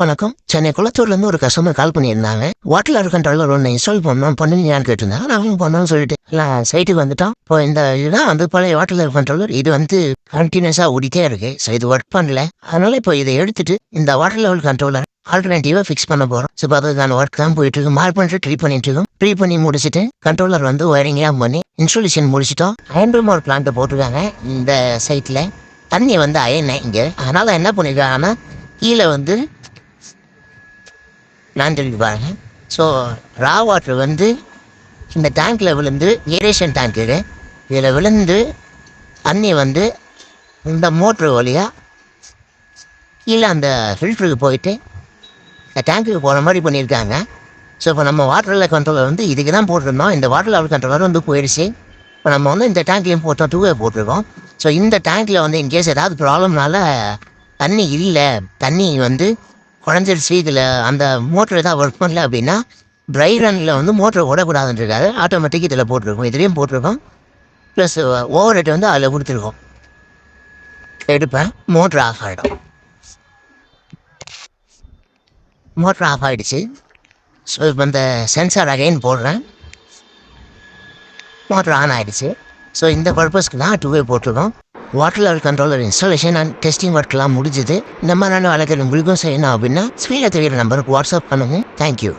வணக்கம். சென்னை குளத்தூர்லேருந்து ஒரு கஸ்டமர் கால் பண்ணியிருந்தாங்க. வாட்டர் கண்ட்ரோலர் ஒன்று இன்ஸ்டால் பண்ணுவீங்களான்னு கேட்டிருந்தாங்க. நானும் பண்ணணும்னு சொல்லிட்டு சைட்டுக்கு வந்துட்டோம். இப்போ இந்த இதுதான் வந்து பழைய வாட்டர் கண்ட்ரோலர். இது வந்து கண்டினியூஸாக ஓடிட்டே இருக்கு. ஸோ இது ஒர்க் பண்ணல. அதனால இப்போ இதை எடுத்துட்டு இந்த வாட்டர் லெவல் கண்ட்ரோலர் ஆல்டர்னேட்டிவாக ஃபிக்ஸ் பண்ண போகிறோம். ஸோ அதுக்கான ஒர்க் தான் போயிட்டு இருக்கு. மார்க் பண்ணிட்டு ட்ரீ பண்ணிட்டு இருக்கோம். ட்ரீ பண்ணி முடிச்சுட்டு கண்ட்ரோலர் வந்து ஒயரிங்லாம் பண்ணி இன்ஸ்டாலேஷன் முடிச்சிட்டோம். அயன் ஒரு பிளான்ட்டை போட்டிருக்காங்க இந்த சைட்டில். தண்ணி வந்து அயனை இங்கே. அதனால் என்ன பண்ணியிருக்காங்கன்னா கீழே வந்து நான் சொல்லி பாருங்க. ஸோ ரா வாட்டர் வந்து இந்த டேங்க்கில் விழுந்து ஏரேஷன் டேங்க் இதில் விழுந்து தண்ணி வந்து இந்த மோட்ரு வழியாக கீழே அந்த ஃபில்டருக்கு போயிட்டு இந்த டேங்க்குக்கு போகிற மாதிரி பண்ணியிருக்காங்க. ஸோ இப்போ நம்ம வாட்டர் லெவல் கண்ட்ரோலர் வந்து இதுக்கு தான் போட்டிருந்தோம். இந்த வாட்டர் லெவல் கண்ட்ரோலர் வந்து போயிடுச்சு. இப்போ நம்ம வந்து இந்த டேங்க்லேயும் போட்டோம், 2 போட்டிருக்கோம். ஸோ இந்த டேங்க்கில் வந்து இன்கேஸ் ஏதாவது ப்ராப்ளம்னால தண்ணி இல்லை, தண்ணி வந்து குறைஞ்சிருச்சு, இதில் அந்த மோட்டர் ஏதாவது ஒர்க் பண்ணல அப்படின்னா ட்ரை ரனில் வந்து மோட்டரை ஓடக்கூடாதுன்றிருக்காது. ஆட்டோமேட்டிக் இதில் போட்டிருக்கோம், இதுலேயும் போட்டிருக்கோம். ப்ளஸ் ஓவர் ஹெட் வந்து அதில் கொடுத்துருக்கோம். எடுப்பேன், மோட்ரு ஆஃப் ஆகிடும். மோட்ரு ஆஃப் ஆகிடுச்சு. ஸோ இப்போ இந்த சென்சார் அகைன் போடுறேன். மோட்ரு ஆன் ஆகிடுச்சு. ஸோ இந்த பர்பஸ்க்கு தான் 2 போட்டிருக்கோம். Water level controller installation and testing ஒர்க்லாம் முடிஞ்சுது. இந்த மாதிரியான வழக்கு உங்களுக்கும் செய்யணும் அப்படின்னா ஸ்க்ரீனில் தெரியிற நம்பருக்கு வாட்ஸ்அப் பண்ணுங்கள். தேங்க்யூ.